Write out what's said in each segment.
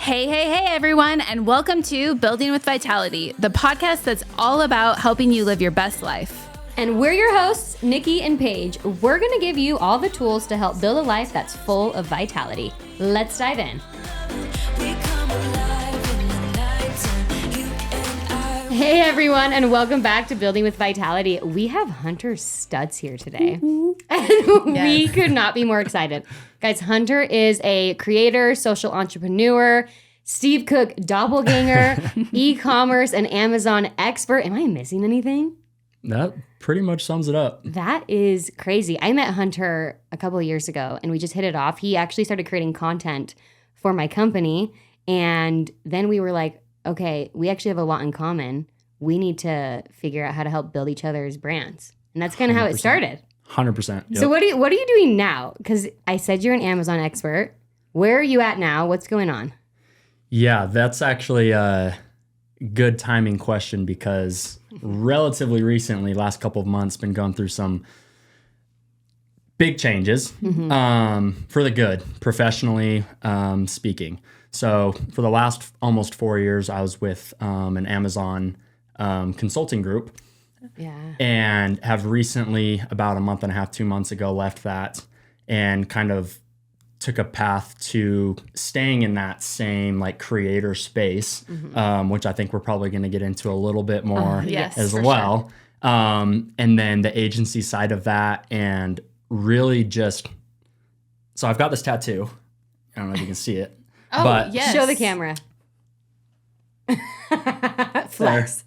Hey, everyone, and welcome to Building with Vitality, the podcast that's all about helping you live your best life. And we're your hosts, Nikki and Paige. We're going to give you all the tools to help build a life that's full of vitality. Let's dive in. Hey, everyone, and welcome back to Building with Vitality. We have Hunter Studs here today, and we could not be more excited. Guys, Hunter is a creator, social entrepreneur, Steve Cook doppelganger, e-commerce and Amazon expert. Am I missing anything? That pretty much sums it up. That is crazy. I met Hunter a couple of years ago, and we just hit it off. He actually started creating content for my company, and then we were like, okay, we actually have a lot in common. We need to figure out how to help build each other's brands. And that's kind of how it started. 100%. Yep. So what are you doing now? Because I said you're an Amazon expert. Where are you at now? What's going on? Yeah, that's actually a good timing question because relatively recently, last couple of months, been going through some big changes for the good, professionally speaking. So for the last almost 4 years, I was with an Amazon consulting group. Yeah. And have recently, about a month and a half, 2 months ago, left that and kind of took a path to staying in that same like creator space, which I think we're probably going to get into a little bit more as well. Sure. And then the agency side of that, and really just, so I've got this tattoo. I don't know if you can see it. Oh, but yes. Show the camera. Flex.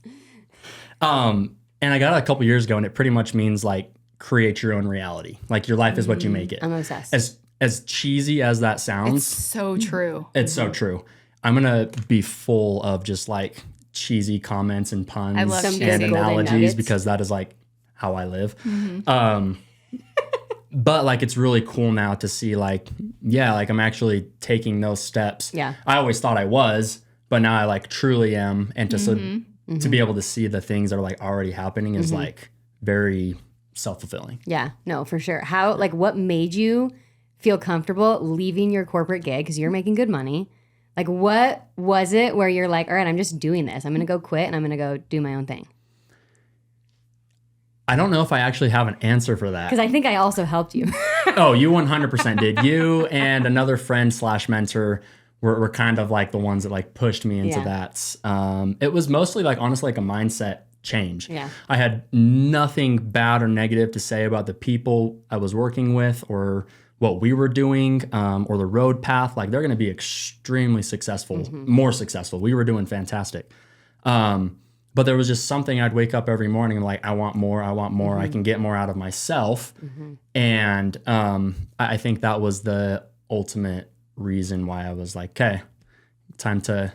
And I got it a couple years ago, and it pretty much means like create your own reality. Like your life is what you make it. I'm obsessed. As cheesy as that sounds, It's so true. It's so true. I'm gonna be full of just like cheesy comments and puns and analogies because that is like how I live. But like it's really cool now to see like, yeah, like I'm actually taking those steps. Yeah. I always thought I was, but now I like truly am. And to be able to see the things that are like already happening is like very self-fulfilling. Yeah, no, for sure. How, like, what made you feel comfortable leaving your corporate gig because you're making good money? Like, what was it where you're like, all right, I'm just doing this. I'm going to go quit and I'm going to go do my own thing? I don't know if I actually have an answer for that. Because I think I also helped you. Oh, you 100% did. You and another friend / mentor were kind of like the ones that like pushed me into that. It was mostly like, honestly, like a mindset change. Yeah. I had nothing bad or negative to say about the people I was working with or what we were doing or the road path. Like they're going to be extremely successful, more successful. We were doing fantastic. But there was just something I'd wake up every morning and like, I want more. I can get more out of myself. And I think that was the ultimate reason why I was like, okay, time to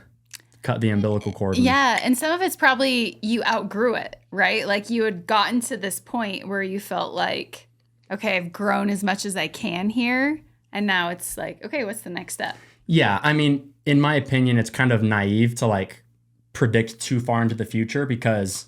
cut the umbilical cord. Yeah, and some of it's probably you outgrew it, right? Like you had gotten to this point where you felt like, okay, I've grown as much as I can here. And now it's like, okay, what's the next step? Yeah, I mean, in my opinion, it's kind of naive to like predict too far into the future because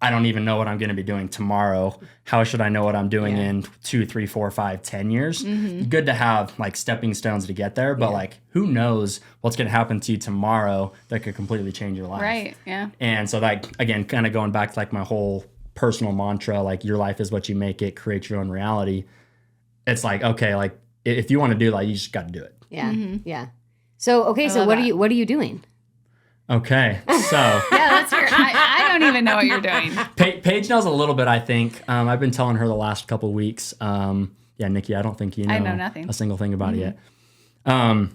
I don't even know what I'm going to be doing tomorrow. How should I know what I'm doing in 2, 3, 4, 5, 10 years? Good to have like stepping stones to get there, but like who knows what's going to happen to you tomorrow that could completely change your life. Right, yeah. And so that, again, kind of going back to like my whole personal mantra, like your life is what you make it, create your own reality. It's like, okay, like if you want to do that, you just got to do it. Yeah, yeah. So, okay, so what are you doing? Okay, so yeah, let's hear. I don't even know what you're doing. Paige knows a little bit, I think. I've been telling her the last couple of weeks. Yeah, Nikki, I don't think you know, I know nothing. A single thing about it yet. To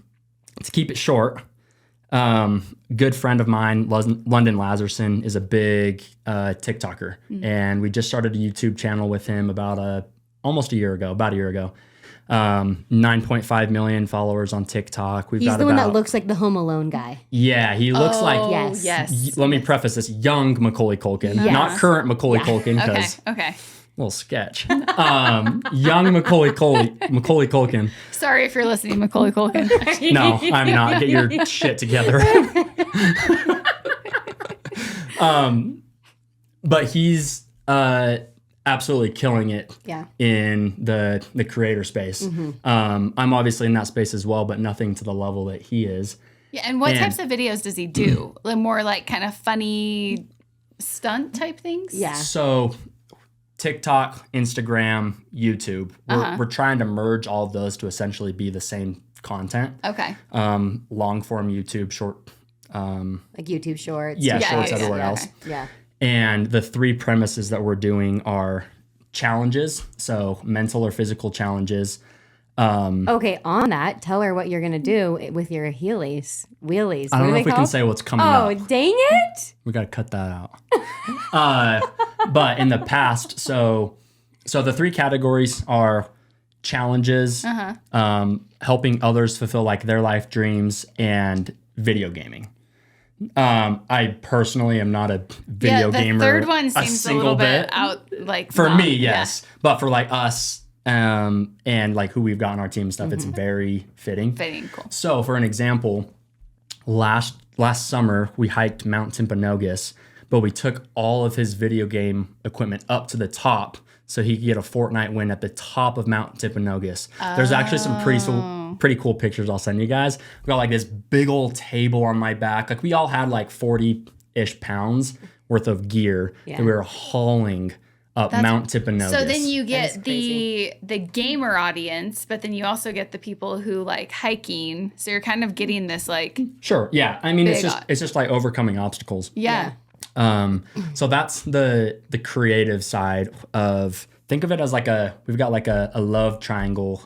keep it short, good friend of mine, London Lazarson, is a big TikToker, and we just started a YouTube channel with him about a year ago. 9.5 million followers on TikTok. He's the one that looks like the Home Alone guy. Yeah, he looks like. Yes. Let me preface this: young Macaulay Culkin, not current Macaulay Culkin, because okay. Little sketch. Young Macaulay Culkin. Sorry if you're listening, Macaulay Culkin. No, I'm not. Get your shit together. But he's absolutely killing it in the creator space. I'm obviously in that space as well, but nothing to the level that he is. Yeah, and what types of videos does he do? The more like kind of funny stunt type things? Yeah. So TikTok, Instagram, YouTube, we're trying to merge all of those to essentially be the same content. Okay. Long form YouTube, short. Like YouTube Shorts. Shorts everywhere else. Okay. Yeah. And the 3 premises that we're doing are challenges, so mental or physical challenges. Okay, on that, tell her what you're going to do with your wheelies. I don't know if we can say what's coming up. Oh, dang it. We got to cut that out. But in the past, so the 3 categories are challenges, helping others fulfill like their life dreams, and video gaming. I personally am not a video gamer. The third one seems a little bit out, like for me, yes, but for like us, and like who we've got on our team and stuff, it's very fitting. Cool. So for an example, last summer we hiked Mount Timpanogos, but we took all of his video game equipment up to the top so he could get a Fortnite win at the top of Mount Timpanogos. There's actually some pretty cool pictures I'll send you guys. We got like this big old table on my back. Like we all had like 40-ish pounds worth of gear that we were hauling up Mount Timpanogos. So then you get the gamer audience, but then you also get the people who like hiking. So you're kind of getting this like Sure, yeah. I mean, it's just like overcoming obstacles. Yeah. So that's the creative side of, think of it as like we've got like a love triangle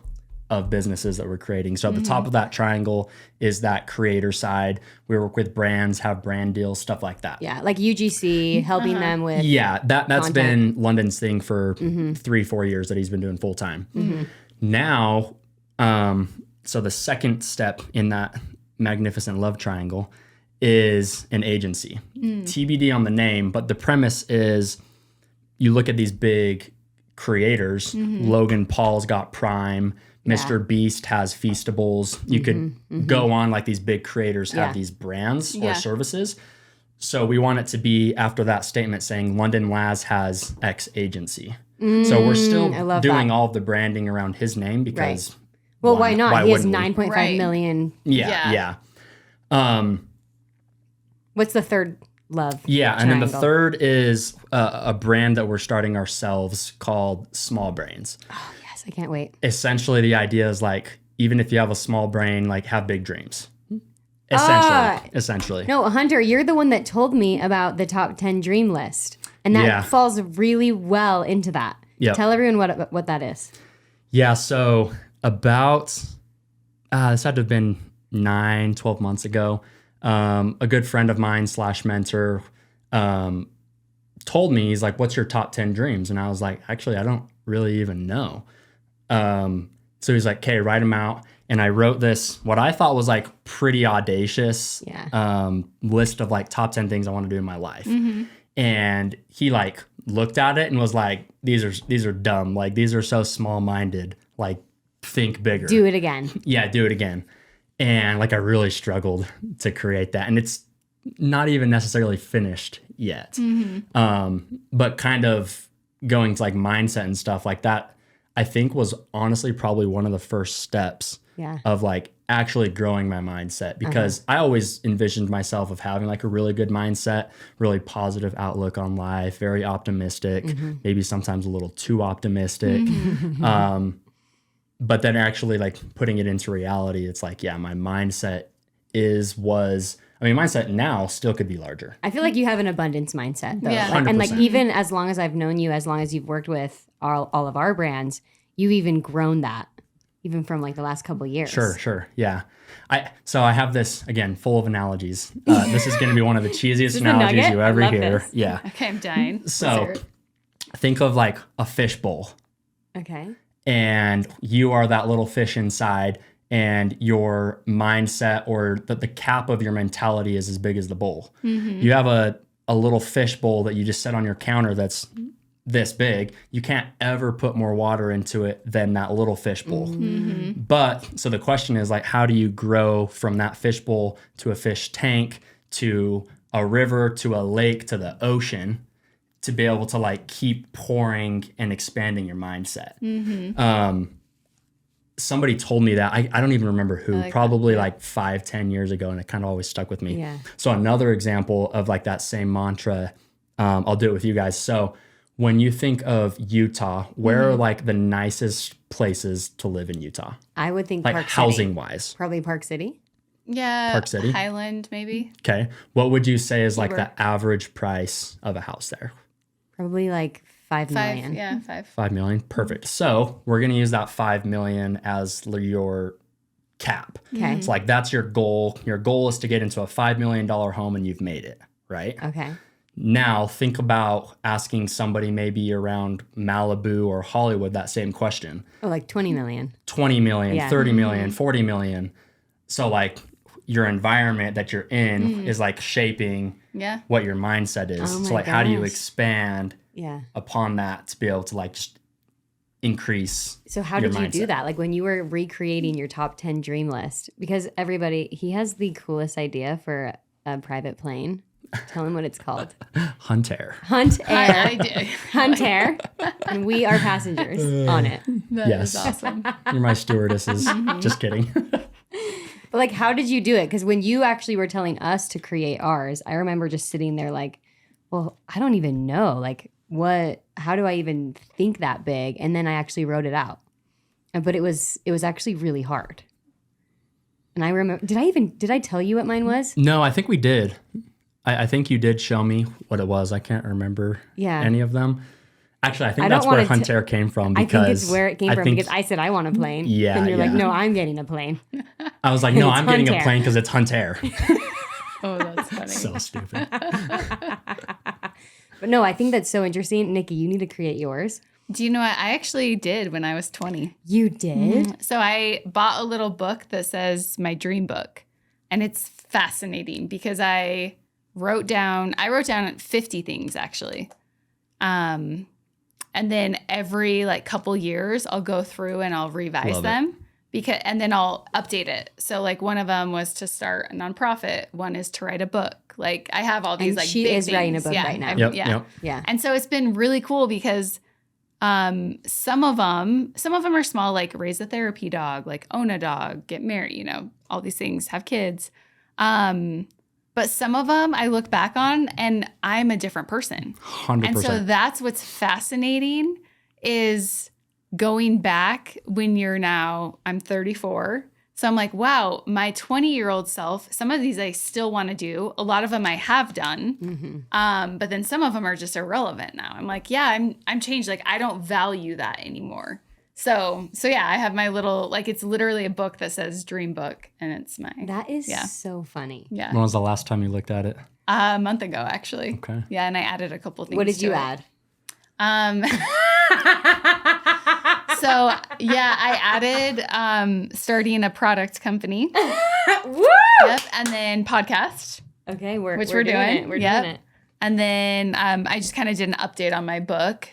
of businesses that we're creating. So at the top of that triangle is that creator side. We work with brands, have brand deals, stuff like that. Yeah, like UGC, helping them with that's content. been London's thing for 3-4 years that he's been doing full time. Now, so the second step in that magnificent love triangle is an agency. TBD on the name, but the premise is you look at these big creators. Logan Paul's got Prime. Mr. Beast has Feastables. You could go on, like these big creators have these brands or services. So we want it to be after that statement saying London Laz has X agency. So we're still doing all of the branding around his name because well, why not? Why he has wouldn't we? 9.5 million. Yeah. What's the third love? Yeah, and then the triangle? third is a brand that we're starting ourselves called Small Brains. Oh, yes, I can't wait. Essentially, the idea is like, even if you have a small brain, like have big dreams. Essentially. No, Hunter, you're the one that told me about the top 10 dream list. And that falls really well into that. Yep. Tell everyone what that is. Yeah, so about, this had to have been 9-12 months ago. A good friend of mine / mentor told me, he's like, what's your top 10 dreams? And I was like, actually, I don't really even know. So he's like, okay, write them out. And I wrote this, what I thought was like pretty audacious list of like top 10 things I want to do in my life. And he like looked at it and was like, these are dumb. Like, these are so small-minded. Like, think bigger. Do it again. Yeah, do it again. And like I really struggled to create that. And it's not even necessarily finished yet. But kind of going to like mindset and stuff like that, I think was honestly probably one of the first steps of like actually growing my mindset, because I always envisioned myself of having like a really good mindset, really positive outlook on life, very optimistic, maybe sometimes a little too optimistic. But then actually like putting it into reality, it's like, yeah, my mindset mindset now still could be larger. I feel like you have an abundance mindset though. Yeah. Like, and like 100%. even as long as I've known you, as long as you've worked with all of our brands, you've even grown that, even from like the last couple of years. Sure. Yeah. So I have this, again, full of analogies. This is going to be one of the cheesiest analogies you ever hear. This. Yeah. Okay, I'm dying. So think of like a fish bowl. Okay. And you are that little fish inside, and your mindset or the cap of your mentality is as big as the bowl. You have a little fish bowl that you just set on your counter that's this big. You can't ever put more water into it than that little fish bowl. But so the question is like, how do you grow from that fish bowl to a fish tank, to a river, to a lake, to the ocean, to be able to like keep pouring and expanding your mindset? somebody told me that. I don't even remember who, like probably like 5-10 years ago. And it kind of always stuck with me. Yeah. So another example of like that same mantra, I'll do it with you guys. So when you think of Utah, where are like the nicest places to live in Utah? I would think Like Park housing City. wise. Probably Park City. Yeah. Park City? Highland, maybe. Okay. What would you say is like Keyword. the average price of a house there? Probably like 5 million. 5. Yeah, 5. 5 million. Perfect. So we're going to use that 5 million as your cap. Okay. It's like that's your goal. Your goal is to get into a $5 million home and you've made it, right? Okay. Now think about asking somebody maybe around Malibu or Hollywood that same question. Oh, like 20 million. 20 million, Yeah. 30 million, 40 million. So like your environment that you're in is like shaping Yeah. what your mindset is. Oh my So like how do you gosh. expand Yeah. upon that to be able to like just increase? So how your did you do mindset? that? Like when you were recreating your top 10 dream list, because everybody, he has the coolest idea for a private plane. Tell him what it's called. Hunt Air. Hunt Air. I did. Hunt Air. And we are passengers on it. That Yes. is awesome. You're my stewardesses. Just kidding. But like, how did you do it? Because when you actually were telling us to create ours, I remember just sitting there like, well, I don't even know. Like, how do I even think that big? And then I actually wrote it out. But it was actually really hard. And I remember, did I tell you what mine was? No, I think we did. I think you did show me what it was. I can't remember any of them. Actually, I think that's where Hunt Air came from. I Because think it's where it came from because I said I want a plane. Yeah, And you're like, yeah. no, I'm getting a plane. I was like, no, It's I'm getting Hunt a Air. plane because it's Hunt Air. Oh, that's funny. So stupid. But no, I think that's so interesting. Nikki, you need to create yours. Do you know what I actually did when I was 20? You did? So I bought a little book that says my dream book. And it's fascinating because I wrote down 50 things actually. And then every like couple years I'll go through and I'll revise Love it. them and then I'll update it. So like one of them was to start a nonprofit. One is to write a book. Like I have all these And like she big is writing a things. book Yeah, right now. Yep, yeah. yep. Yeah. And so it's been really cool because some of them are small, like raise a therapy dog, like own a dog, get married, all these things, have kids. But some of them I look back on and I'm a different person. 100%. And so that's what's fascinating is going back when I'm 34. So I'm like, wow, my 20-year-old self, some of these I still want to do. A lot of them I have done. But then some of them are just irrelevant now. I'm like, yeah, I'm changed. Like I don't value that anymore. So yeah, I have my little, like it's literally a book that says dream book and it's my, That is so funny. yeah. When was the last time you looked at it? A month ago, actually. Okay. Yeah, and I added a couple things. What did to you it. add? So yeah, I added starting a product company. Woo! Yep, and then podcast, Okay, which we're we're doing. it. We're Yep. doing it. And then I just kind of did an update on my book,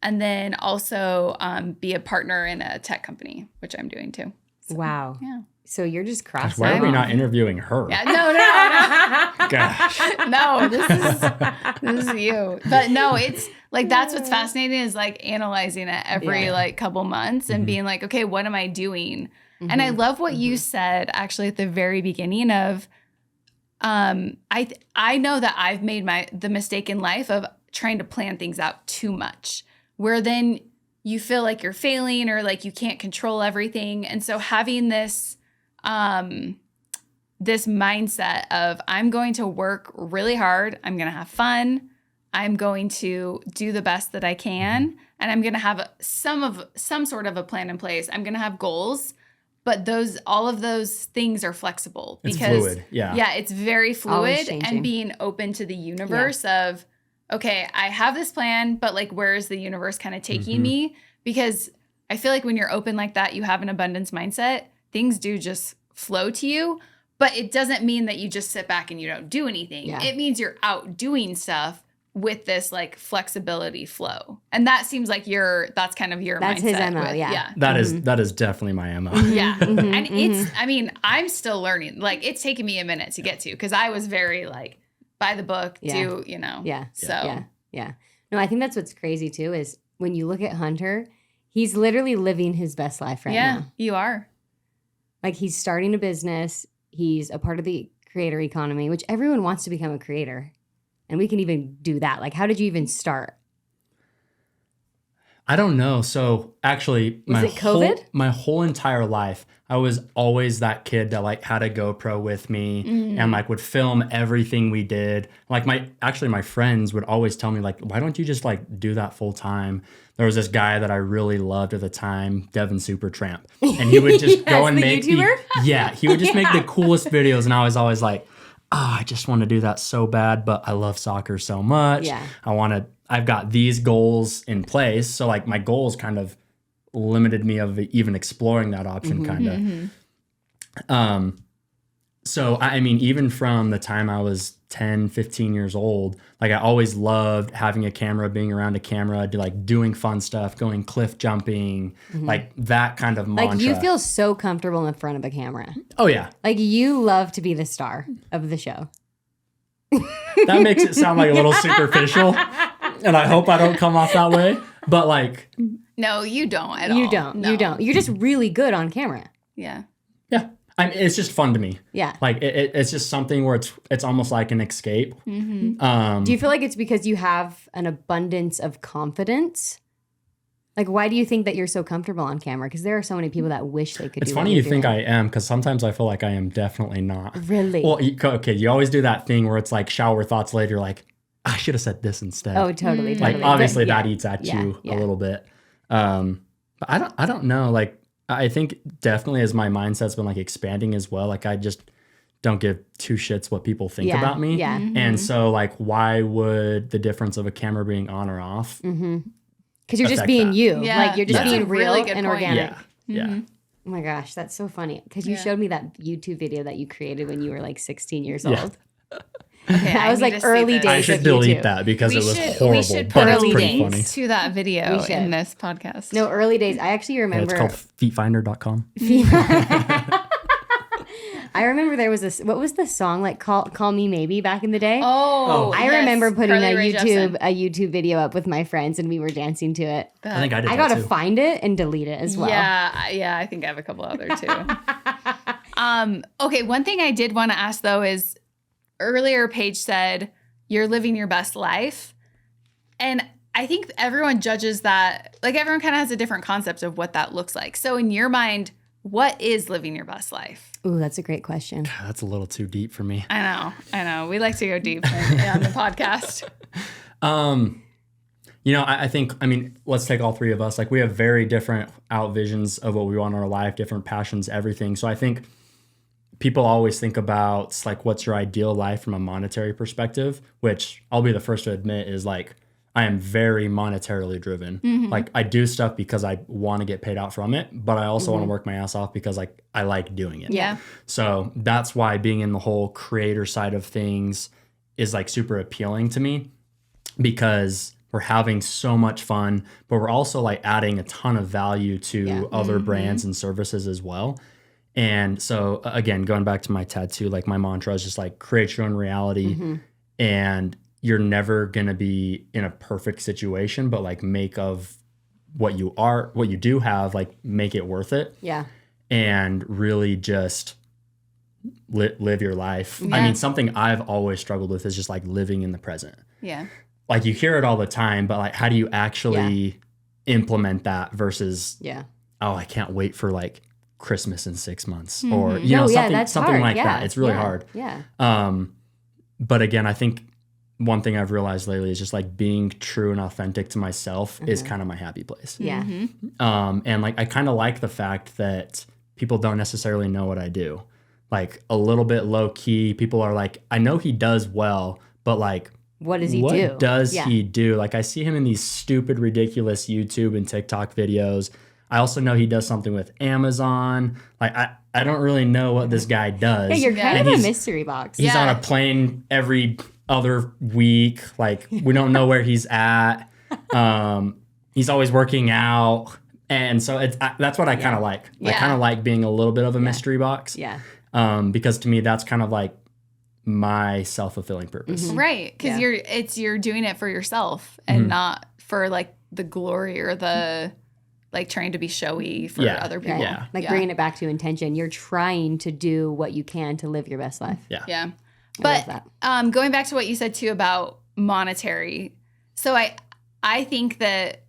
and then also be a partner in a tech company, which I'm doing too. Wow. Yeah. So you're just Gosh, crossing. why are we off. not interviewing her? Yeah. No. Gosh. No, this is you. But no, it's like that's what's fascinating is like analyzing it every like couple months and being like, okay, what am I doing? And I love what you said actually at the very beginning of I know that I've made the mistake in life of trying to plan things out too much, where then you feel like you're failing or like you can't control everything. And so having this this mindset of I'm going to work really hard, I'm going to have fun, I'm going to do the best that I can, and I'm going to have some sort of a plan in place. I'm going to have goals, but all of those things are flexible It's because fluid, yeah. Yeah, it's very Always fluid changing. and being open to the universe of okay, I have this plan, but like where is the universe kind of taking me? Because I feel like when you're open like that, you have an abundance mindset, things do just flow to you. But it doesn't mean that you just sit back and you don't do anything. Yeah. It means you're out doing stuff with this like flexibility flow. And that seems like that's kind of your That's mindset. his MO, yeah. That is definitely my MO. Yeah. And it's, I mean, I'm still learning. Like it's taken me a minute to get to because I was very like, buy the book, do, Yeah. So Yeah. No, I think that's what's crazy too is when you look at Hunter, He's literally living his best life right Yeah, now. you are. Like he's starting a business. He's a part of the creator economy, which everyone wants to become a creator. And we can even do that. Like, how did you even start? I don't know. So actually, Was it COVID? My whole entire life, I was always that kid that like had a GoPro with me and like would film everything we did. Like my friends would always tell me like, why don't you just like do that full time? There was this guy that I really loved at the time, Devin Supertramp, and he would just go and make YouTuber? he would just make the coolest videos, and I was always like, oh, I just want to do that so bad, but I love soccer so much. Yeah. I've got these goals in place. So like my goals kind of limited me of even exploring that option kind of. So I mean, even from the time I was 10, 15 years old, like I always loved having a camera, being around a camera, doing fun stuff, going cliff jumping, like that kind of mantra. Like you feel so comfortable in front of a camera. Oh yeah. Like you love to be the star of the show. That makes it sound like a little superficial, and I hope I don't come off that way. But like, No, you don't at all. You don't. No. You don't. You're just really good on camera. Yeah. yeah, it's just fun to me. Yeah. Like it's just something where it's almost like an escape. Do you feel like it's because you have an abundance of confidence? Like, why do you think that you're so comfortable on camera? Because there are so many people that wish they could It's do funny what you you're think doing. I am, because sometimes I feel like I am definitely not. Really? Well, okay, you always do that thing where it's like shower thoughts later. You're like, I should have said this instead. Oh, totally. like Totally. obviously But, that eats at you yeah. a little bit. But I don't know. Like I think definitely as my mindset's been like expanding as well. Like I just don't give two shits what people think Yeah, about me. yeah. And so like, why would the difference of a camera being on or off? Because you're just affect being that. you. Yeah. Like you're just That's a being real really good and point. organic. Yeah. Oh my gosh, that's so funny. Because you Yeah. showed me that YouTube video that you created when you were like 16 years Yeah. old. Okay, That was need like to see early this. days. I should of delete YouTube. that because it was we horrible, should but put it's a pretty link funny. to that video We should. in this podcast. No, early days. I actually Yeah, remember. it's called feetfinder.com. I remember there was this. What was the song like? Call Me Maybe back in the day. Oh, I yes, remember putting Carly Rae Jepsen. a YouTube video up with my friends and we were dancing to it. I think I did I that gotta too. find it and delete it as well. Yeah, I think I have a couple other too. Okay, one thing I did want to ask though is earlier Paige said you're living your best life. And I think everyone judges that, like everyone kind of has a different concept of what that looks like. So in your mind, what is living your best life? Ooh, that's a great question. That's a little too deep for me. I know. We like to go deep on the podcast. You know, I think, I mean, let's take all three of us. Like we have very different out visions of what we want in our life, different passions, everything. So I think people always think about like, what's your ideal life from a monetary perspective, which I'll be the first to admit is like, I am very monetarily driven. Like I do stuff because I want to get paid out from it, but I also want to work my ass off because like I like doing it. Yeah. So that's why being in the whole creator side of things is like super appealing to me because we're having so much fun, but we're also like adding a ton of value to other brands and services as well. And so again, going back to my tattoo, like my mantra is just like create your own reality and you're never going to be in a perfect situation, but like make of what you do have, like make it worth it. Yeah. And really just live your life. I Yeah. mean, something I've always struggled with is just like living in the present. Yeah. Like you hear it all the time, but like how do you actually implement that versus, Yeah. oh, I can't wait for like Christmas in 6 months or, you know, that's something hard. like Yeah. that. It's really Yeah. hard. Yeah. But again, I think one thing I've realized lately is just like being true and authentic to myself is kind of my happy place. Yeah. And like I kind of like the fact that people don't necessarily know what I do. Like a little bit low key, people are like, I know he does well, but like, What does he what do? does Yeah. he do? Like I see him in these stupid, ridiculous YouTube and TikTok videos. I also know he does something with Amazon. Like I don't really know what this guy does. Yeah, you're kind And of a he's- mystery box. He's Yeah. on a plane every other week. Like we don't know where he's at. He's always working out. And so that's what I kind of like. I Yeah. kind of like being a little bit of a mystery box. Yeah. Because to me, that's kind of like my self-fulfilling purpose. Right. Because Yeah. you're doing it for yourself and not for like the glory or the like trying to be showy for other people. Yeah. Like bringing it back to intention. You're trying to do what you can to live your best life. Yeah. Yeah. love But that. going back to what you said too about monetary. So I think that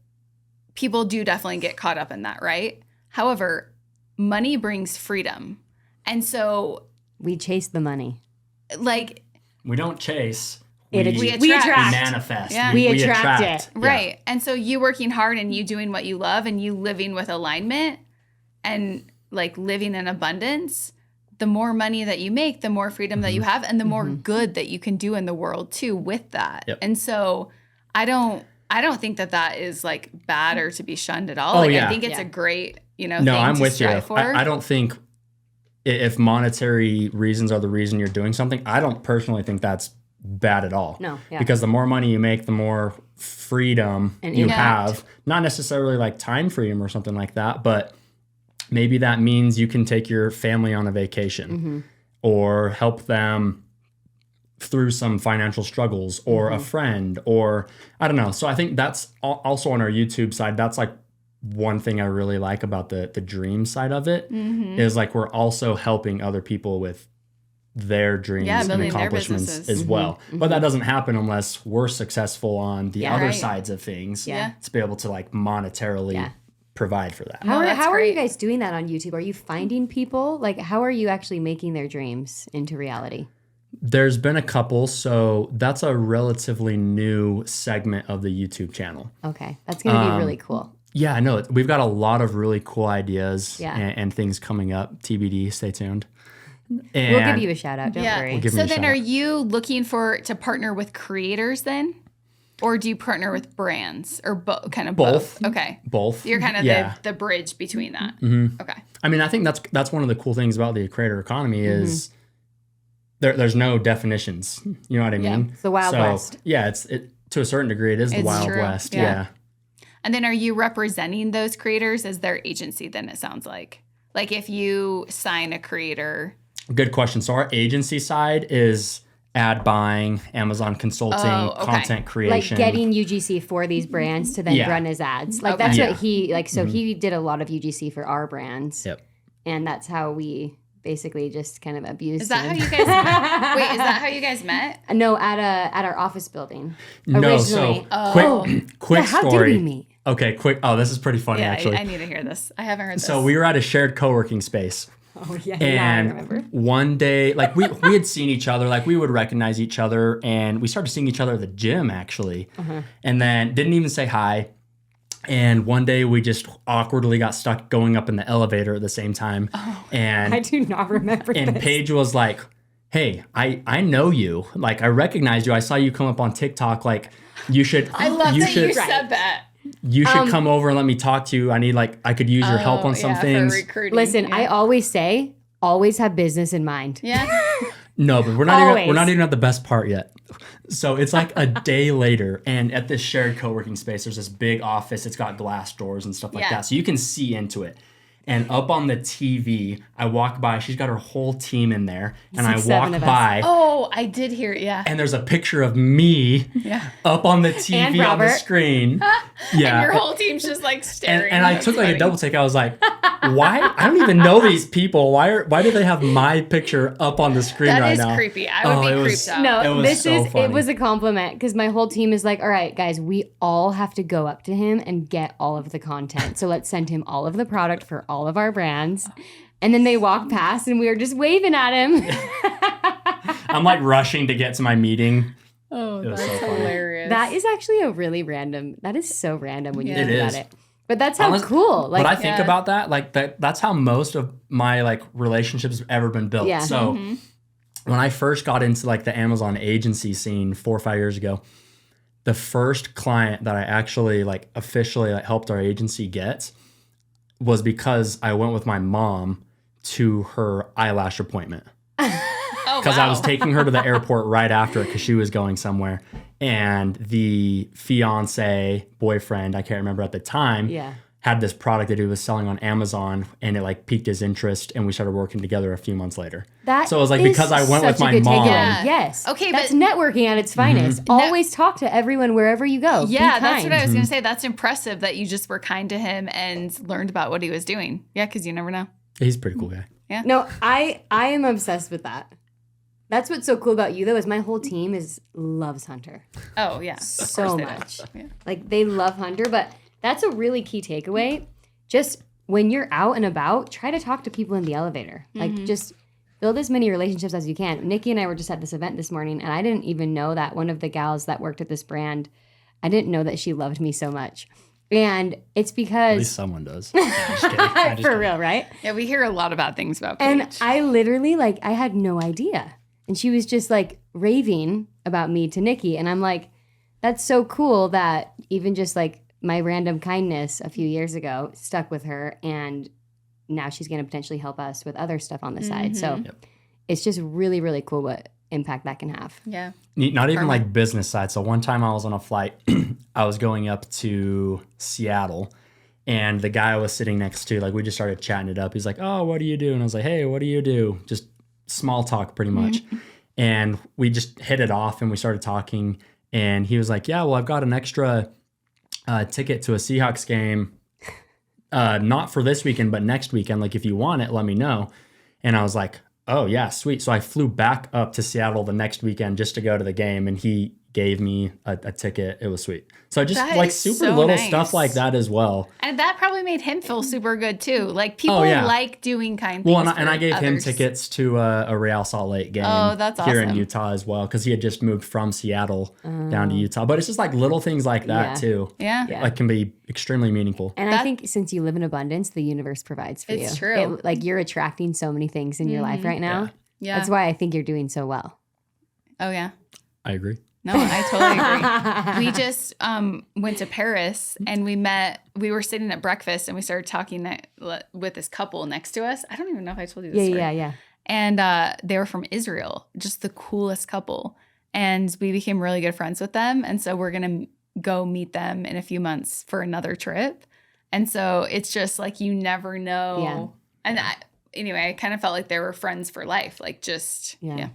people do definitely get caught up in that, right? However, money brings freedom. And so We chase the money. like We don't chase. We We attract. manifest. Yeah. We attract it. Yeah. Right. And so you working hard and you doing what you love and you living with alignment and like living in abundance, the more money that you make, the more freedom that you have and the more good that you can do in the world too with that. Yep. And so I don't think that is like bad or to be shunned at all. Oh, like yeah. I think it's a great, No, thing I'm to with you. strive for. I don't think if monetary reasons are the reason you're doing something, I don't personally think that's bad at all. No, yeah. Because the more money you make, the more freedom And you impact. have. Not necessarily like time freedom or something like that, but maybe that means you can take your family on a vacation or help them through some financial struggles or a friend or I don't know. So I think that's also on our YouTube side. That's like one thing I really like about the dream side of it is like we're also helping other people with their dreams and building their accomplishments businesses. as well. But that doesn't happen unless we're successful on the Yeah. other Right. sides of things Yeah. to be able to like monetarily provide for that. No, that's How are you great. guys doing that on YouTube? Are you finding people? Like, how are you actually making their dreams into reality? There's been a couple, so that's a relatively new segment of the YouTube channel. Okay. That's going to be really cool. Yeah, I know. We've got a lot of really cool ideas Yeah. and things coming up. TBD, stay tuned. And We'll give you a shout out. Don't worry. give me So a then shout are out. you looking to partner with creators then? Or do you partner with brands or kind of both? Okay. both. You're kind of the bridge between that. Okay. I mean, I think that's one of the cool things about the creator economy is there's no definitions. You know what I mean? It's the Wild West. Yeah, to a certain degree, it is the It's Wild true. West. Yeah. Yeah. And then are you representing those creators as their agency then it sounds like? Like if you sign a creator. Good question. So our agency side is ad buying, Amazon consulting, Oh, okay. content Like creation. getting UGC for these brands to then Yeah. run as ads. Like Okay. that's Yeah. what he like. So he did a lot of UGC for our brands. Yep. And that's how we basically just kind of abused Is that him. how you guys met? Wait, is that how you guys met? No, at our office building. No, so Originally. quick Yeah, how story. did we meet? Okay, quick. Oh, this is pretty funny Yeah, actually. I need to hear this. I haven't heard this. So we were at a shared co-working space. Oh yeah, And now I remember. one day, like we had seen each other, like we would recognize each other, and we started seeing each other at the gym actually, and then didn't even say hi. And one day we just awkwardly got stuck going up in the elevator at the same time, I and do not remember and this. Paige was like, "Hey, I know you. Like I recognized you. I saw you come up on TikTok. Like you should. I love you that should, you said that. You should come over and let me talk to you. I could use your help on some things. For recruiting. Listen, yeah. I always say, always have business in mind. Yeah. No, but we're not Always. even at the best part yet. So it's like a day later, and at this shared co-working space, there's this big office. It's got glass doors and stuff like Yeah. that, so you can see into it. And up on the TV, I walk by. She's got her whole team in there, and I like 7 walk of us. by, Oh, I did hear it. Yeah. and there's a picture of me Yeah. up on the TV And on the Robert. screen. Yeah, And your whole team's just like staring. and I That's took like funny. a double take. I was like, why? I don't even know these people. Why do they have my picture up on the screen That right is now? creepy. I would it be was- creeped out. No, It was this so is funny. it was a compliment because my whole team is like, all right, guys, we all have to go up to him and get all of the content. So let's send him all of the product for all of our brands. And then they walk past and we were just waving at him. I'm like rushing to get to my meeting. Oh, was that's so funny. hilarious. That is actually a really random. That is so random when you Yeah. think It about is. it. But that's how Honest- cool. Like, but I think Yeah. about that, like that's how most of my like relationships have ever been built. Yeah. So when I first got into like the Amazon agency scene 4 or 5 years ago, the first client that I actually like officially like helped our agency get was because I went with my mom to her eyelash appointment. Oh, Because wow. I was taking her to the airport right after it because she was going somewhere. And the fiance, boyfriend, I can't remember at the time, yeah. had this product that he was selling on Amazon, and it like piqued his interest, and we started working together a few months later. So it was like, because I went with my mom. Yes. Okay, that's but networking at its finest. Always talk to everyone wherever you go. Yeah, Be kind. that's what I was going to say. That's impressive that you just were kind to him and learned about what he was doing. Yeah, because you never know. He's a pretty cool guy. Yeah. No, I am obsessed with that. That's what's so cool about you, though, is my whole team loves Hunter. Oh, yeah. So much. Yeah. Like, they love Hunter, but that's a really key takeaway. Just when you're out and about, try to talk to people in the elevator. Like, just build as many relationships as you can. Nikki and I were just at this event this morning, and I didn't even know that one of the gals that worked at this brand, I didn't know that she loved me so much. And it's because... At least someone does. Just kidding. For real, right? Yeah, we hear a lot of bad things about Paige. And I literally, like, I had no idea. And she was just, like, raving about me to Nikki. And I'm like, that's so cool that even just, like, my random kindness a few years ago stuck with her, and now she's going to potentially help us with other stuff on the side. So it's just really, really cool what impact that can have. Yeah. Not even like business side. So one time I was on a flight, I was going up to Seattle, and the guy I was sitting next to, like, we just started chatting it up. He's like, "Oh, what do you do?" And I was like, "Hey, what do you do?" Just small talk pretty much. And we just hit it off, and we started talking, and he was like, "Yeah, well, I've got an extra ticket to a Seahawks game, not for this weekend, but next weekend. Like, if you want it, let me know." And I was like, "Oh yeah, sweet." So I flew back up to Seattle the next weekend just to go to the game, and he gave me a ticket. It was sweet. So just That like is super so little nice. stuff like that as well. And that probably made him feel super good too. Like, people like doing kind things. Well, and I gave him others. tickets to a Real Salt Lake game Oh, that's here in awesome. Utah as well, because he had just moved from Seattle down to Utah. But it's just like little things like that too. Yeah. Like, can be extremely meaningful. And I think since you live in abundance, the universe provides for you. It's true. Like, you're attracting so many things in your life right now. Yeah. That's why I think you're doing so well. Oh, yeah. I agree. No, I totally agree. We just went to Paris, and we were sitting at breakfast, and we started talking with this couple next to us. I don't even know if I told you this story. Yeah. And they were from Israel, just the coolest couple. And we became really good friends with them. And so we're going to go meet them in a few months for another trip. And so it's just like, you never know. Yeah. And anyway, I kind of felt like they were friends for life. Like, just, yeah.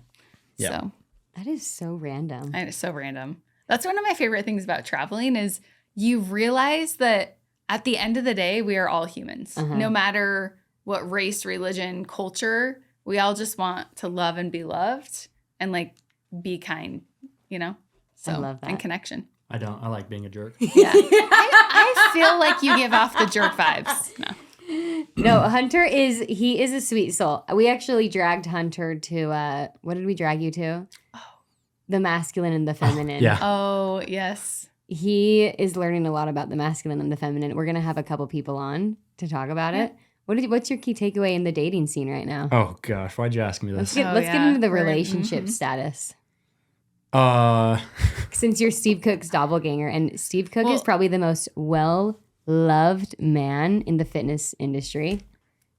So. That is so random. It's so random. That's one of my favorite things about traveling is you realize that at the end of the day, we are all humans. No matter what race, religion, culture, we all just want to love and be loved and, like, be kind, you know? So, I love that. And connection. I don't. I like being a jerk. Yeah. I feel like you give off the jerk vibes. No. No, Hunter is a sweet soul. We actually dragged Hunter to, what did we drag you to? The masculine and the feminine. Yeah. Oh, yes. He is learning a lot about the masculine and the feminine. We're going to have a couple people on to talk about it. What's your key takeaway in the dating scene right now? Oh gosh, why'd you ask me this? Let's get into the relationship status. Since you're Steve Cook's doppelganger, and Steve Cook is probably the most well-loved man in the fitness industry.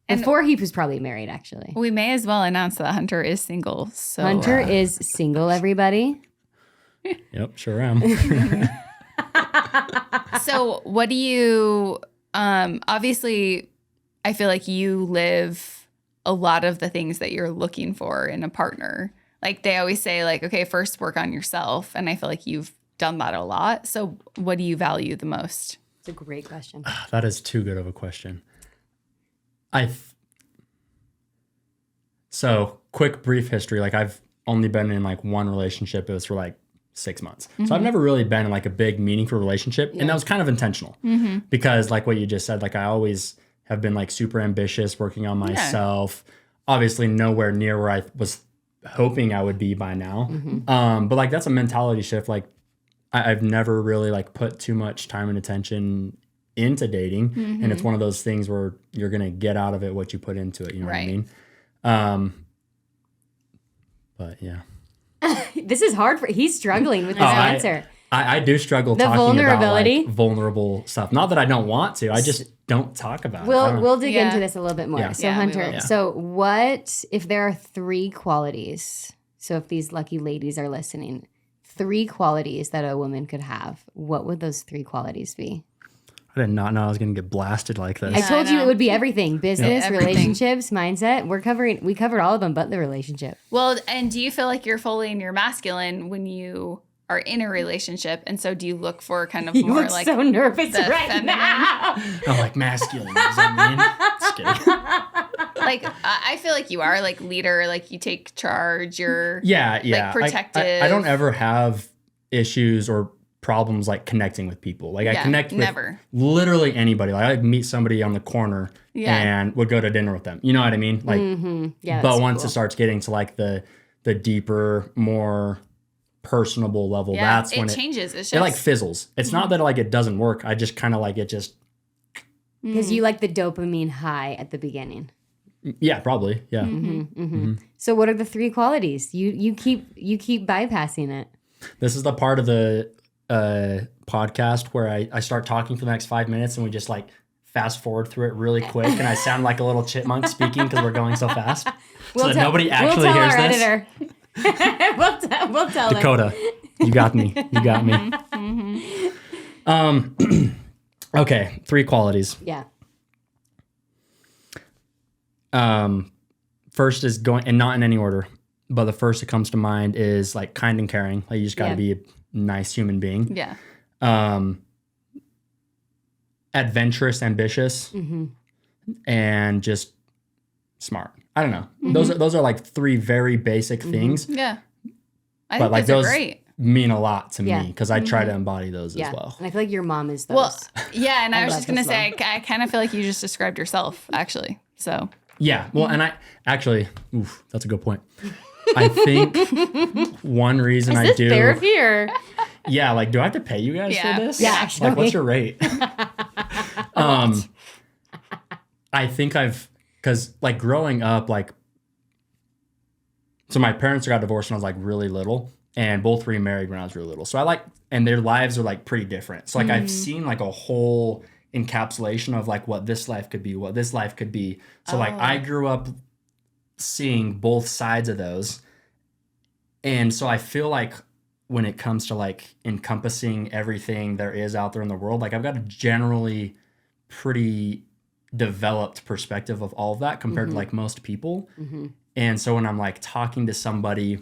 Before he was probably married, actually. We may as well announce that Hunter is single. So Hunter is single, everybody. Yep, sure am. So what do you, obviously, I feel like you live a lot of the things that you're looking for in a partner. Like, they always say, like, okay, first work on yourself. And I feel like you've done that a lot. So what do you value the most? It's a great question. That is too good of a question. So quick, brief history. Like, I've only been in like one relationship. It was for like 6 months. So I've never really been in like a big, meaningful relationship. And that was kind of intentional because, like what you just said, like, I always have been like super ambitious, working on myself. Obviously nowhere near where I was hoping I would be by now. But like, that's a mentality shift. Like, I've never really like put too much time and attention into dating. And it's one of those things where you're going to get out of it what you put into it. You know what I mean? But yeah. This is hard he's struggling with this answer. I do struggle The talking vulnerability? about like vulnerable stuff. Not that I don't want to. I just don't talk about it. We'll dig into this a little bit more. Yeah. So Yeah, we Hunter, will. so what if there are 3 qualities? So if these lucky ladies are listening, 3 qualities that a woman could have, what would those 3 qualities be? I did not know I was going to get blasted like this. I told I you know. it would be everything. Business, Everything. relationships, mindset. We covered all of them but the relationship. Well, and do you feel like you're fully in your masculine when you are in a relationship? And so do you look for kind of You more look like so nervous the right feminine? now. I'm like masculine. Does that mean? Just kidding. Like I feel like you are like leader, like you take charge, you're Yeah. like protective. I don't ever have issues or problems like connecting with people. Like I Yeah, connect with never. literally anybody. Like I'd meet somebody on the corner Yeah. and would go to dinner with them. You know what I mean? Like, Yeah, but that's once cool. it starts getting to like the deeper, more personable level, Yeah, that's when it changes. It's just it like fizzles. It's not that like it doesn't work. I just kind of like it just, Because you like the dopamine high at the beginning. yeah, probably. Yeah. So what are the 3 qualities? You keep bypassing it. This is the part of the podcast where I start talking for the next 5 minutes and we just like fast forward through it really quick and I sound like a little chipmunk speaking because we're going so fast. So that nobody actually hears our this. Editor. we'll tell them. Dakota, you got me. You got me. Okay, 3 qualities. Yeah. First is going, and not in any order, but the first that comes to mind is like kind and caring. Like you just got to be a nice human being. Yeah. Adventurous, ambitious, and just smart. I don't know. Those are like 3 very basic things, Yeah. I but think like those those are great. mean a lot to Yeah. me because I try to embody those Yeah. as well. And I feel like your mom is those. Well, yeah, and I was love just gonna this say, I kind of feel like you just described yourself, actually. So Yeah. Well, and I actually, that's a good point. I think one reason is I this do, therapy or? yeah, like, do I have to pay you guys Yeah. for this? Yeah, actually. Like, what's your rate? I think because like growing up, like, so my parents got divorced when I was like really little, and both remarried when I was really little. So I like, and their lives are like pretty different. So like I've seen like a whole encapsulation of like what this life could be, what this life could be. So like I grew up seeing both sides of those. And so I feel like when it comes to like encompassing everything there is out there in the world, like I've got a generally pretty developed perspective of all of that compared to like most people. And so when I'm like talking to somebody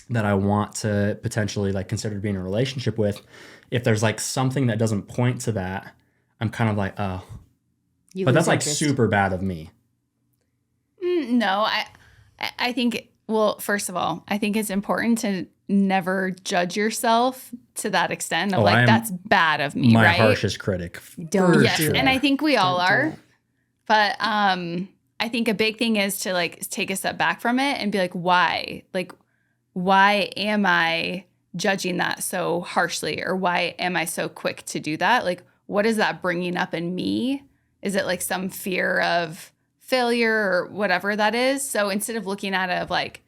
that I want to potentially like consider being in a relationship with, if there's like something that doesn't point to that, I'm kind of like, oh, You but lose that's like interest. super bad of me. no, I think. Well, first of all, I think it's important to never judge yourself to that extent of Oh, like I'm that's bad of me, My right? harshest critic. Don't for Yes, sure. and I think we all Don't do are. it. But I think a big thing is to like take a step back from it and be like, why? Like, why am I judging that so harshly? Or why am I so quick to do that? Like, what is that bringing up in me? Is it like some fear of failure or whatever that is? So instead of looking at it of like,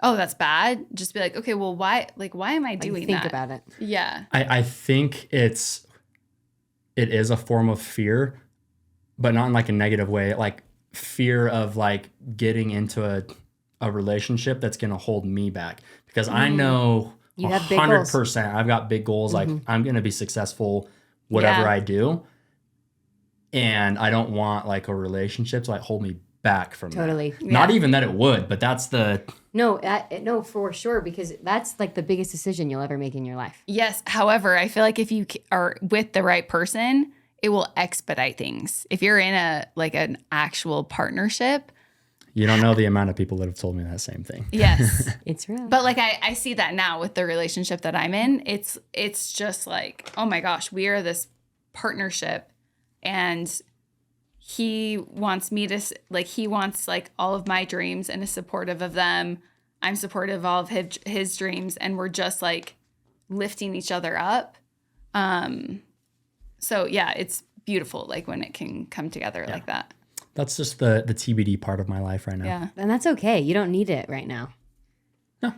oh, that's bad, just be like, okay, well, why? Like, why am I Like, doing think that? about it. Yeah. I think it is a form of fear, but not in like a negative way. Like fear of like getting into a relationship that's going to hold me back because I know You have big goals. 100% I've got big goals. Like I'm going to be successful, whatever Yeah. I do. And I don't want like a relationship to like hold me back from that. Totally. Not Yeah. even that it would, but that's the, No, no, for sure, because that's like the biggest decision you'll ever make in your life. Yes. However, I feel like if you are with the right person, it will expedite things. If you're in a like an actual partnership, you don't know the amount of people that have told me that same thing. yes. It's real. But like I see that now with the relationship that I'm in. It's just like, oh my gosh, we are this partnership, and he wants me to like he wants like all of my dreams and is supportive of them. I'm supportive of all of his dreams, and we're just like lifting each other up. So yeah, it's beautiful like when it can come together like that. That's just the TBD part of my life right now. Yeah. And that's okay. You don't need it right now.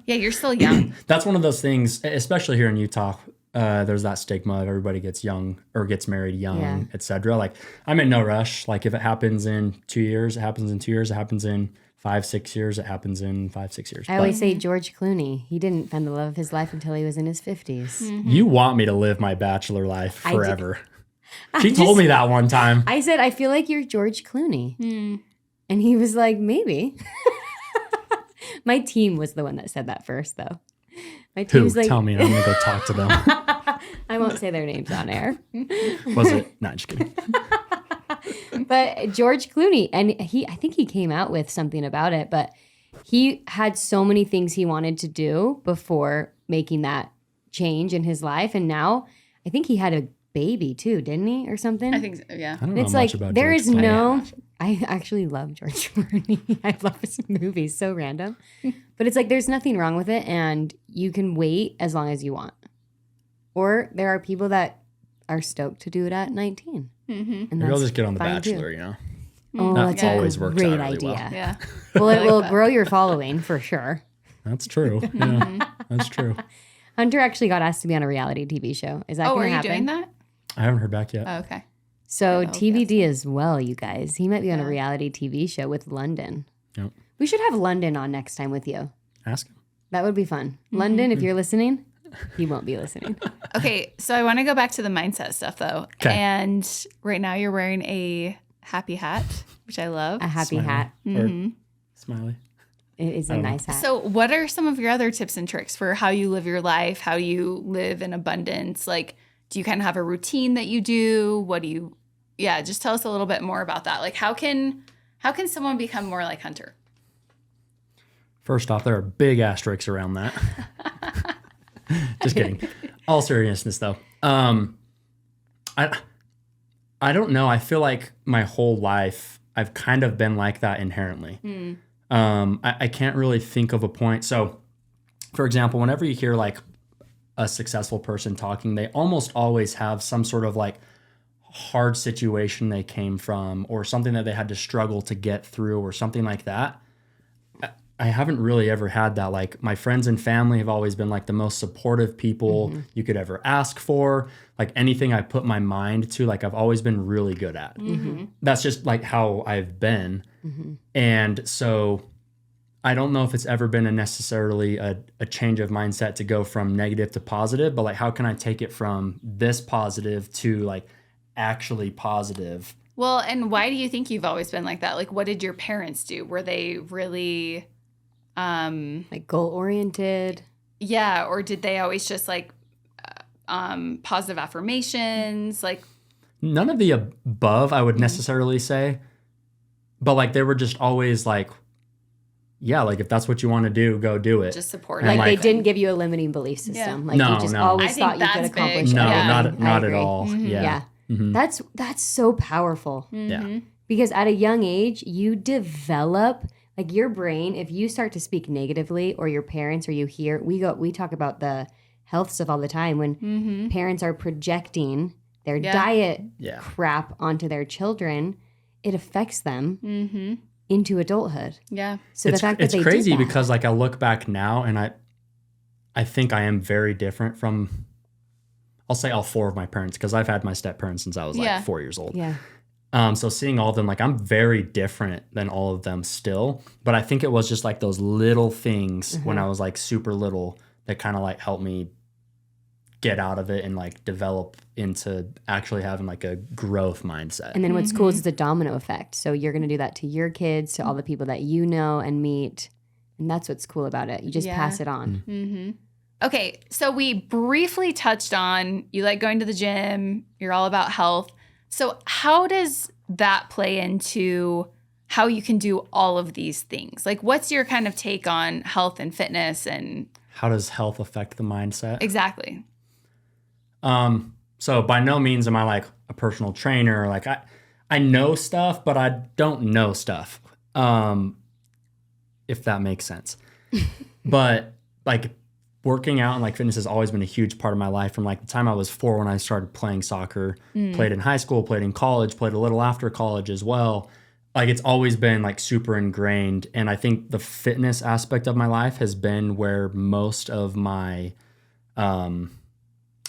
Yeah, you're still young. That's one of those things, especially here in Utah. There's that stigma of everybody gets young or gets married young, Yeah. etc. Like I'm in no rush. Like if it happens in 2 years, it happens in 2 years. It happens in 5-6 years. It happens in 5-6 years. I always say George Clooney. He didn't find the love of his life until he was in his 50s. You want me to live my bachelor life I do. forever. She told me that one time. I said, I feel like you're George Clooney. And he was like, maybe. My team was the one that said that first, though. My team Who? was like, Tell me, and I'm going to go talk to them. I won't say their names on air. Was it? Not just kidding. But George Clooney, and I think he came out with something about it, but he had so many things he wanted to do before making that change in his life. And now I think he had a baby too, didn't he? Or something? I think so, yeah. I don't know It's much like, about there George is Clooney. no, I actually love George Clooney. I love his movies, so random. But it's like, there's nothing wrong with it. And you can wait as long as you want. Or there are people that are stoked to do it at 19. And Maybe I'll that's just get on The fine, too. Bachelor, you know? Oh, That that's always a works great out really idea. well. Yeah. Well, it like will that. grow your following for sure. That's true. Yeah, that's true. Hunter actually got asked to be on a reality TV show. Is that Oh, going are to you happen? doing that? I haven't heard back yet. Oh, okay. So Yeah, that'll TBD as well, you guys. He might be on a Yeah. reality TV show with London. Yep. We should have London on next time with you. Ask him. That would be fun. London, if you're listening, he won't be listening. Okay, so I want to go back to the mindset stuff though. 'Kay. And right now you're wearing a happy hat, which I love. A happy Smiley. hat. Or smiley. It is a nice hat. So, what are some of your other tips and tricks for how you live your life, how you live in abundance? Like, do you kind of have a routine that you do? What do you, yeah, just tell us a little bit more about that. Like, how can someone become more like Hunter? First off, there are big asterisks around that. Just kidding. All seriousness, though. I don't know. I feel like my whole life I've kind of been like that inherently. I can't really think of a point. So, for example, whenever you hear like a successful person talking, they almost always have some sort of like hard situation they came from or something that they had to struggle to get through or something like that. I haven't really ever had that. Like my friends and family have always been like the most supportive people you could ever ask for. Like anything I put my mind to, like I've always been really good at. That's just like how I've been. And so I don't know if it's ever been necessarily a change of mindset to go from negative to positive, but like how can I take it from this positive to like actually positive? Well, and why do you think you've always been like that? Like, what did your parents do? Were they really, Like goal oriented. yeah, or did they always just like positive affirmations? Like, None of the above, I would necessarily say. But like they were just always like, yeah, like if that's what you want to do, go do it. just support. And, Like, they like- didn't give you a limiting belief system. Yeah. Like No, you just no. always I think thought you could that's accomplish big. no, everything. I not at agree. all. Yeah. Mhm. That's so powerful. Yeah. Because at a young age, you develop like your brain. If you start to speak negatively, or your parents, or you hear, we talk about the health stuff all the time. When parents are projecting their diet Yeah. crap onto their children, it affects them into adulthood. Yeah. So the fact that it's they crazy did that, because like I look back now and I think I am very different from, I'll say all four of my parents because I've had my step parents since I was like Yeah. 4 years old. yeah, So seeing all of them, like I'm very different than all of them still. But I think it was just like those little things when I was like super little that kind of like helped me get out of it and like develop into actually having like a growth mindset. and then what's cool is it's a domino effect. So you're going to do that to your kids, to all the people that you know and meet, and that's what's cool about it. You just Yeah. pass it on. Okay, so we briefly touched on you like going to the gym, you're all about health. So how does that play into how you can do all of these things? Like what's your kind of take on health and fitness and How does health affect the mindset? exactly? So by no means am I like a personal trainer. Like I know stuff, but I don't know stuff. If that makes sense. But like working out and like fitness has always been a huge part of my life from like the time I was 4 when I started playing soccer, played in high school, played in college, played a little after college as well. Like it's always been like super ingrained. And I think the fitness aspect of my life has been where most of my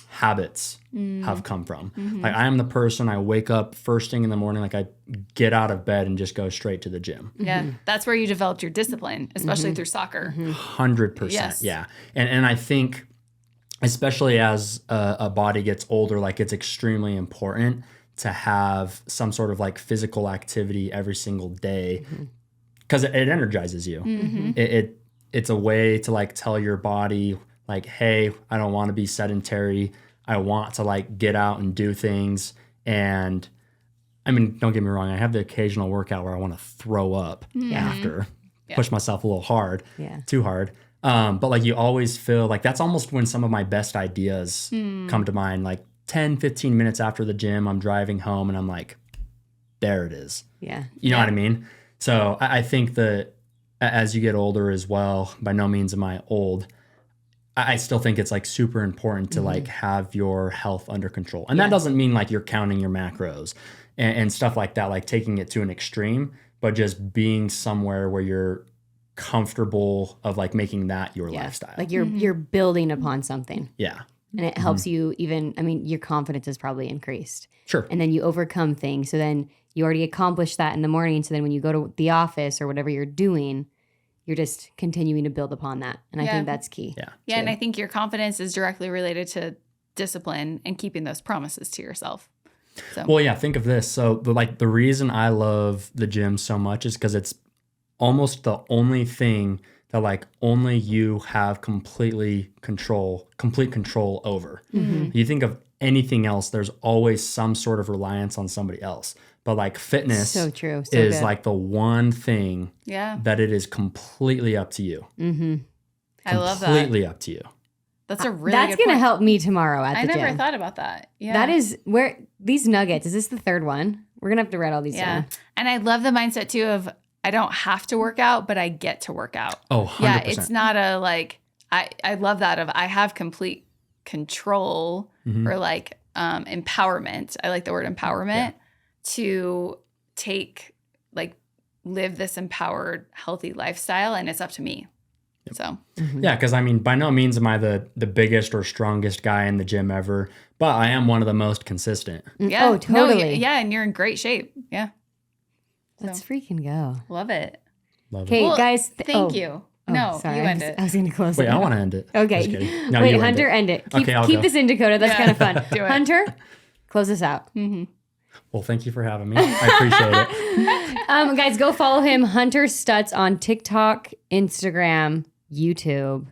habits have come from. Like I am the person, I wake up first thing in the morning, like I get out of bed and just go straight to the gym. Yeah, that's where you developed your discipline, especially through soccer. 100%. Yes. Yeah. And I think especially as a body gets older, like it's extremely important to have some sort of like physical activity every single day because it energizes you. It's a way to like tell your body like, hey, I don't want to be sedentary. I want to like get out and do things. And I mean, don't get me wrong. I have the occasional workout where I want to throw up after, push myself a little hard, too hard. But like you always feel like that's almost when some of my best ideas come to mind. Like 10, 15 minutes after the gym, I'm driving home and I'm like, there it is. Yeah. You know what I mean? So I think that as you get older as well, by no means am I old, I still think it's like super important to like have your health under control. And that doesn't mean like you're counting your macros and stuff like that, like taking it to an extreme, but just being somewhere where you're comfortable of like making that your lifestyle. Like you're building upon something. Yeah. And it helps you even, I mean, your confidence is probably increased. Sure. And then you overcome things. So then you already accomplished that in the morning. So then when you go to the office or whatever you're doing, you're just continuing to build upon that. And I think that's key. Yeah. Yeah. And I think your confidence is directly related to discipline and keeping those promises to yourself. So. Well, yeah, think of this. So the reason I love the gym so much is because it's almost the only thing that like only you have complete control over. You think of anything else, there's always some sort of reliance on somebody else. But like fitness so true. So is good. like the one thing that it is completely up to you. I love that. Completely up to you. That's a really That's good going to point. help me tomorrow at the I gym. never thought about that. Yeah. That is where these nuggets, is this the third one? We're going to have to write all these down. And I love the mindset too of I don't have to work out, but I get to work out. Oh, 100%. Yeah, it's not a like, I love that of I have complete control or like empowerment. I like the word empowerment to live this empowered, healthy lifestyle. And it's up to me. So, yeah, because I mean, by no means am I the biggest or strongest guy in the gym ever, but I am one of the most consistent. yeah. Oh, totally. No, yeah. And you're in great shape. Yeah. Let's freaking go. Love it. Love it. Okay, Well, guys. Thank you. Oh, No, sorry. you end it. I was going to close Wait, it. I want to end it. Okay. Just kidding. No, Wait, you Hunter, end it. Keep, Okay, I'll keep go. this in Dakota. That's kind of fun. Do it. Hunter, close us out. Well, thank you for having me. I appreciate it. Guys, go follow him, Hunter Stutz, on TikTok, Instagram, YouTube.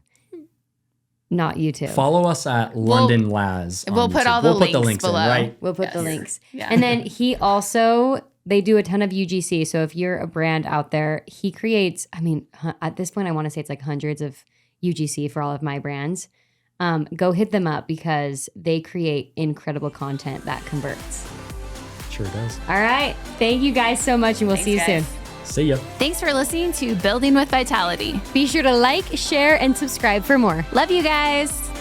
Not YouTube. Follow us at London Laz. on we'll put YouTube. all the We'll put the links links in, below. right? We'll put the links. Yeah. And then he also, they do a ton of UGC. So if you're a brand out there, he creates, I mean, at this point, I want to say it's like hundreds of UGC for all of my brands. Go hit them up because they create incredible content that converts. Sure does. All right. Thank you guys so much, and we'll see you guys. soon. See ya. Thanks for listening to Building with Vitality. Be sure to like, share, and subscribe for more. Love you guys.